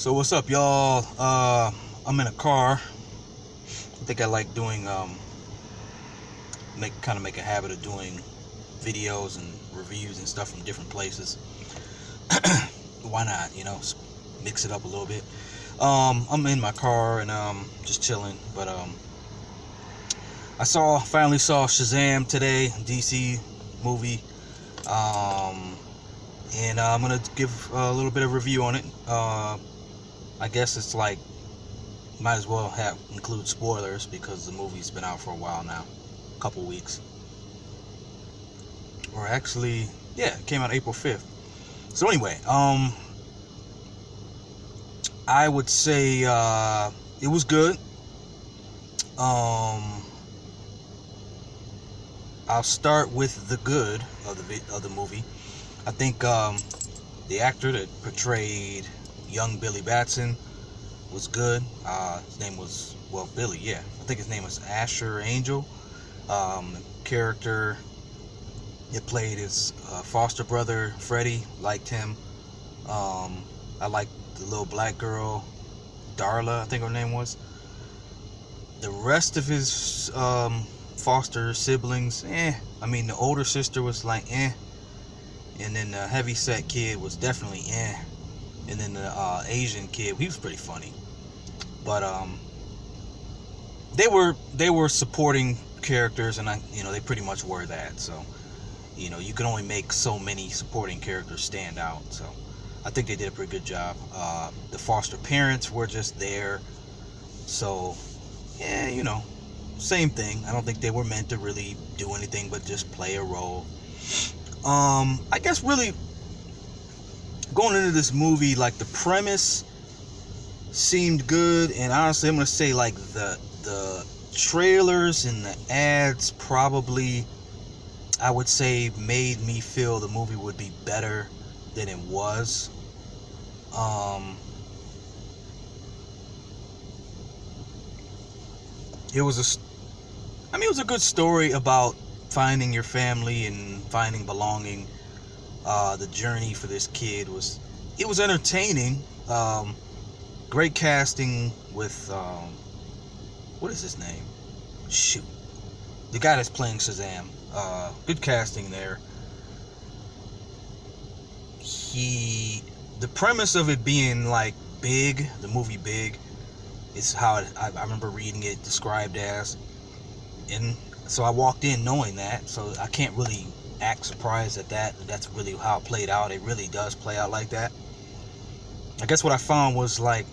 So what's up, y'all? I'm in a car. I think I like doing make a habit of doing videos and reviews and stuff from different places. Why not? Mix it up a little bit. I'm in my car and just chilling. But I finally saw Shazam today, DC movie. And I'm gonna give a little bit of review on it. I guess it's like might as well include spoilers because the movie's been out for a while now, a couple weeks. Or actually, yeah, it came out April 5th. So anyway, I would say it was good. I'll start with the good of the movie. I think the actor that portrayed young Billy Batson was good. His name was, Billy, yeah. I think his name was Asher Angel. Character that played his foster brother, Freddie, liked him. I liked the little black girl, Darla, I think her name was. The rest of his foster siblings, the older sister was like, and then the heavy-set kid was definitely, and then the Asian kid, he was pretty funny. But they were supporting characters, and they pretty much were that. So you can only make so many supporting characters stand out. So I think they did a pretty good job. The foster parents were just there. So yeah, same thing. I don't think they were meant to really do anything but just play a role. I guess really going into this movie, like, the premise seemed good, and honestly I'm gonna say, like, the trailers and the ads probably, I would say, made me feel the movie would be better than it was. It was a good story about finding your family and finding belonging. The journey for this kid was entertaining. Great casting with what is his name? Shoot, the guy that's playing Shazam. Good casting there. The premise of it being like Big, the movie Big, is how I remember reading it described as, and so I walked in knowing that, so I can't really act surprised at that. That's really how it played out. It really does play out like that. I guess what I found was, like,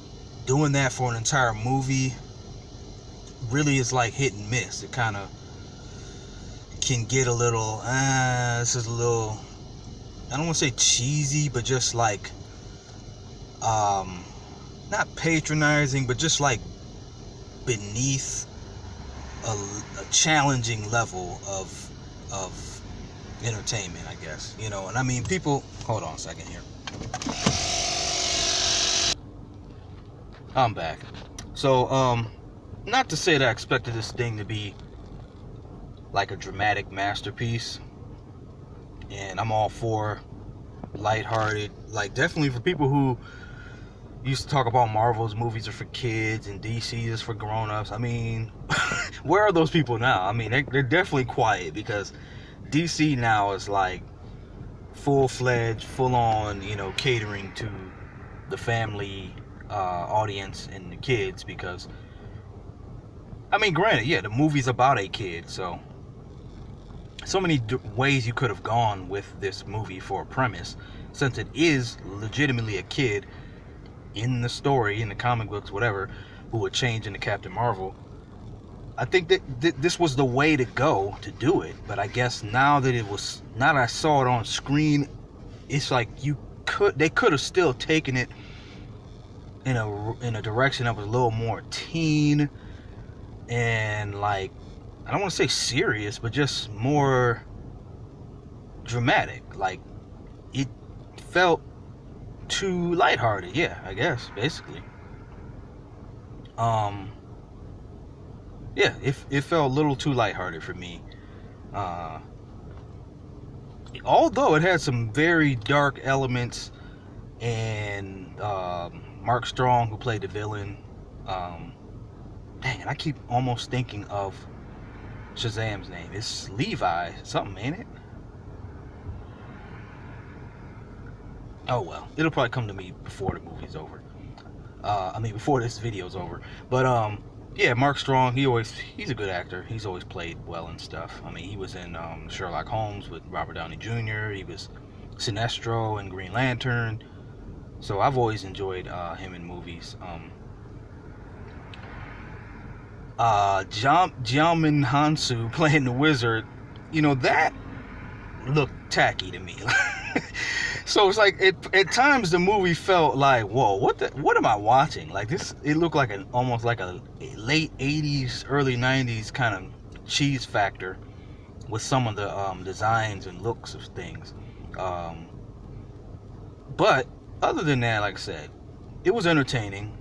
doing that for an entire movie really is like hit and miss. It kind of can get a little, this is a little, I don't want to say cheesy, but just like, not patronizing, but just like beneath a challenging level of entertainment, I guess. And I mean, people, hold on a second here. I'm back. So, not to say that I expected this thing to be like a dramatic masterpiece, and I'm all for lighthearted, like, definitely for people who used to talk about Marvel's movies are for kids and DC is for grown-ups. I mean, where are those people now? I mean, they're definitely quiet, because DC now is like full-fledged, full-on, catering to the family audience and the kids, because, I mean, granted, yeah, the movie's about a kid, so many ways you could have gone with this movie for a premise, since it is legitimately a kid in the story, in the comic books, whatever, who would change into Captain Marvel. I think that this was the way to go to do it, but I guess now that I saw it on screen, it's like they could have still taken it in a direction that was a little more teen and, like, I don't want to say serious, but just more dramatic. Like, it felt too lighthearted, yeah, I guess, basically. Yeah, it felt a little too lighthearted for me. Although it had some very dark elements and Mark Strong, who played the villain. Dang it, I keep almost thinking of Shazam's name. It's Levi something, ain't it? Oh well, it'll probably come to me before the movie's over. Before this video's over. But yeah, Mark Strong. He's a good actor. He's always played well and stuff. I mean, he was in Sherlock Holmes with Robert Downey Jr. He was Sinestro in Green Lantern. So I've always enjoyed him in movies. Jiamin Hansu playing the wizard. That looked tacky to me. So it's like at times the movie felt like, whoa, what am I watching? Like this, it looked like almost like a late 80s, early 90s kind of cheese factor with some of the designs and looks of things. But other than that, like I said, it was entertaining.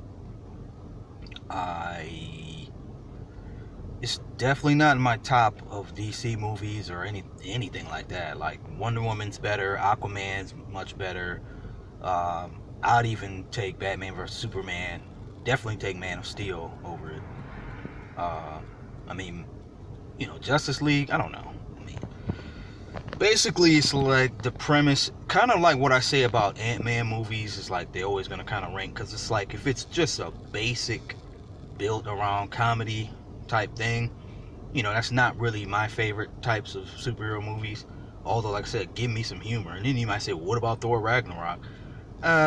It's definitely not in my top of DC movies or anything like that. Like Wonder Woman's better, Aquaman's much better. I'd even take Batman vs Superman. Definitely take Man of Steel over it. Justice League. I don't know. Basically, it's like the premise, kind of like what I say about Ant-Man movies. Is like they're always gonna kind of rank because it's like if it's just a basic built around comedy type thing, that's not really my favorite types of superhero movies. Although, like I said, give me some humor. And then you might say, well, what about Thor Ragnarok?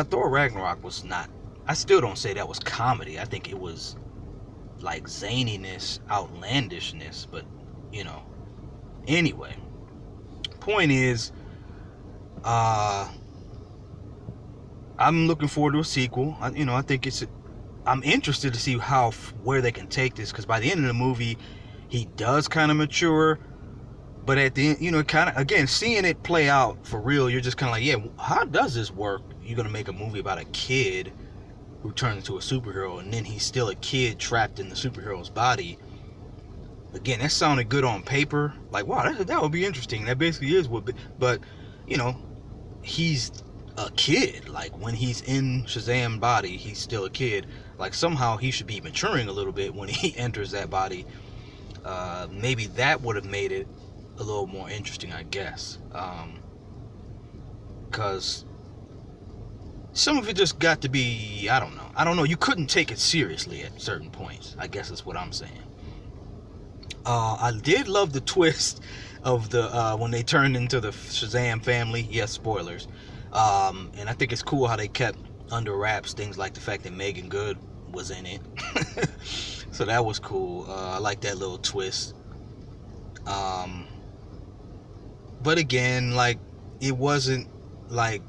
Thor Ragnarok was not, I still don't say that was comedy. I think it was like zaniness, outlandishness, but anyway, point is, I'm looking forward to a sequel. I think I'm interested to see where they can take this, because by the end of the movie, he does kind of mature, but at the end, kind of, again, seeing it play out for real, you're just kind of like, yeah, how does this work? You're gonna make a movie about a kid who turns into a superhero, and then he's still a kid trapped in the superhero's body. Again, that sounded good on paper, like, wow, that would be interesting. That basically is but he's a kid. Like when he's in Shazam's body, he's still a kid. Like somehow he should be maturing a little bit when he enters that body. Maybe that would have made it a little more interesting, I guess. Because some of it just got to be, I don't know. You couldn't take it seriously at certain points, I guess is what I'm saying. I did love the twist of the when they turned into the Shazam family. Yes, spoilers. And I think it's cool how they kept under wraps things like the fact that Megan Good was in it. So that was cool. I like that little twist. But again, like, it wasn't like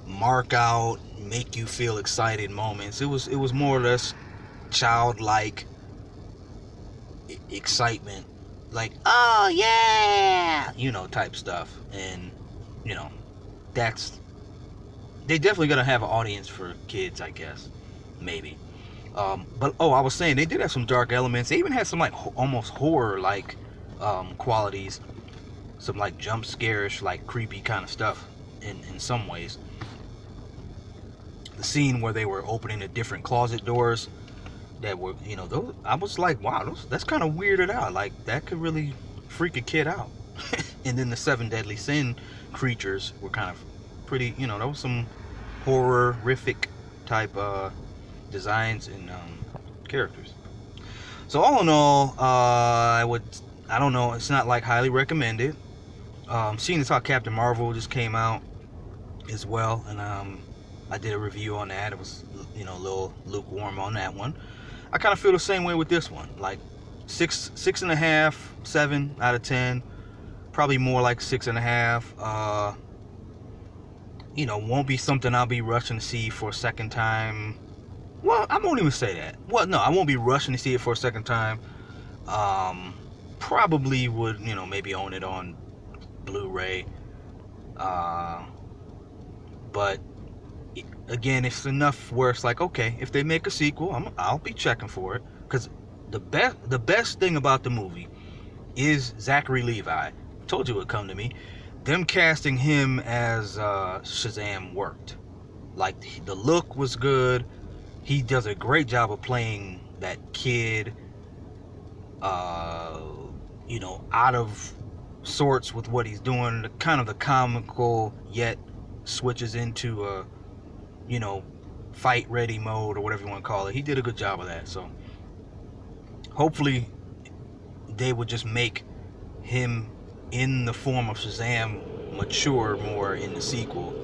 mark out, make you feel excited moments. It was more or less childlike excitement, like, oh yeah, type stuff. And that's, they definitely gonna have an audience for kids, I guess, maybe. But I was saying, they did have some dark elements. They even had some like almost horror like qualities, some like jump scarish, like creepy kind of stuff in some ways. The scene where they were opening the different closet doors that were, those, I was like, wow, that's kind of weirded out. Like that could really freak a kid out. And then the 7 deadly sin creatures were kind of pretty, there was some horrific type designs and characters. So all in all, I don't know, it's not like highly recommended. Seeing as how Captain Marvel just came out as well, and I did a review on that. It was, a little lukewarm on that one. I kind of feel the same way with this one. Like 6.5, 7 out of 10. Probably more like 6.5. Won't be something I'll be rushing to see for a second time. Well, I won't even say that. Well, no, I won't be rushing to see it for a second time. Probably would, maybe own it on Blu-ray. But again, it's enough where it's like, okay, if they make a sequel, I'll be checking for it. Because the best thing about the movie is Zachary Levi. I told you it would come to me. them casting him as Shazam worked. Like, the look was good. He does a great job of playing that kid, out of sorts with what he's doing. Kind of the comical, yet switches into a, fight ready mode or whatever you want to call it. He did a good job of that. So hopefully they would just make him in the form of Shazam mature more in the sequel,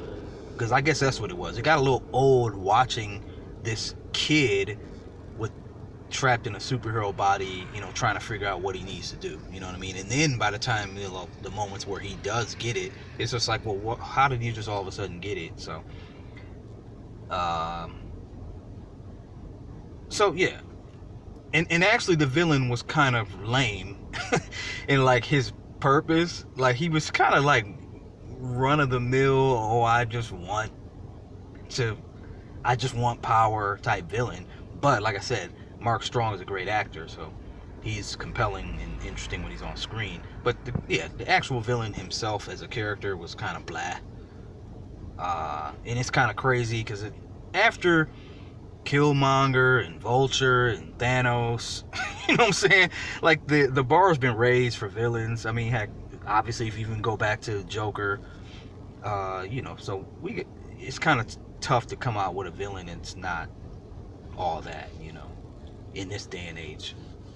because I guess that's what it was. It got a little old watching this kid with trapped in a superhero body, trying to figure out what he needs to do. You know what I mean? And then by the time, the moments where he does get it, it's just like, well, how did you just all of a sudden get it? So yeah. And actually the villain was kind of lame in like his purpose. Like, he was kind of like run of the mill, I just want power type villain. But like I said, Mark Strong is a great actor, so he's compelling and interesting when he's on screen. But the actual villain himself as a character was kind of blah. And it's kind of crazy because after Killmonger and Vulture and Thanos, you know what I'm saying? Like, the bar's been raised for villains. I mean, heck, obviously if you even go back to Joker, so it's kind of tough to come out with a villain that's not all that, in this day and age.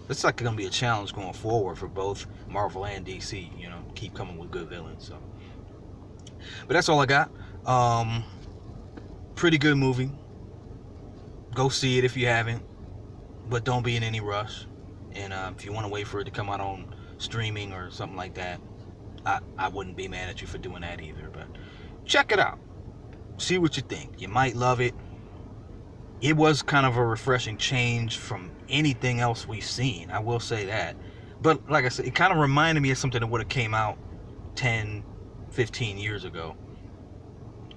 It's like gonna be a challenge going forward for both Marvel and DC, keep coming with good villains. So, but that's all I got. Pretty good movie. Go see it if you haven't, but don't be in any rush. And if you want to wait for it to come out on streaming or something like that, I wouldn't be mad at you for doing that either. But check it out. See what you think. You might love it. It was kind of a refreshing change from anything else we've seen. I will say that. But like I said, it kind of reminded me of something that would have came out 10, 15 years ago.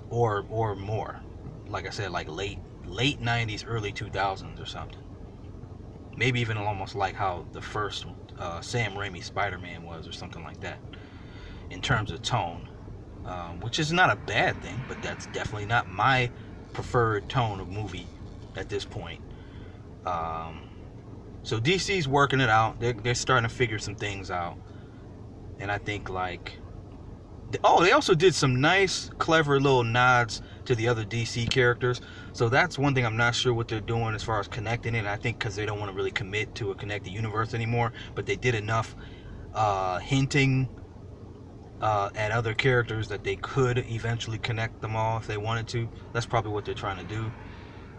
Or more. Like I said, like late 90s, early 2000s or something. Maybe even almost like how the first Sam Raimi Spider-Man was, or something like that, in terms of tone. Which is not a bad thing, but that's definitely not my preferred tone of movie at this point. So DC's working it out. They're starting to figure some things out. And I think, like... they also did some nice, clever little nods to the other DC characters. So that's one thing I'm not sure what they're doing as far as connecting it. I think because they don't want to really commit to a connected universe anymore. But they did enough hinting at other characters that they could eventually connect them all if they wanted to. That's probably what they're trying to do,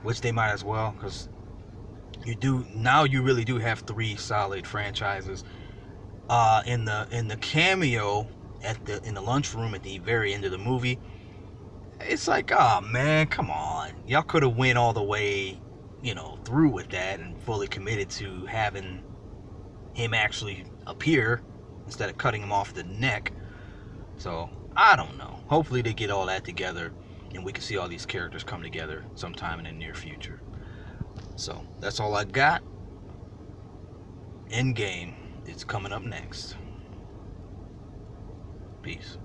which they might as well, because you really do have 3 solid franchises. In the cameo in the lunchroom at the very end of the movie, it's like, oh man, come on, y'all could have went all the way through with that and fully committed to having him actually appear instead of cutting him off the neck. So I don't know, hopefully they get all that together and we can see all these characters come together sometime in the near future. So that's all I got. Endgame is coming up next. Peace.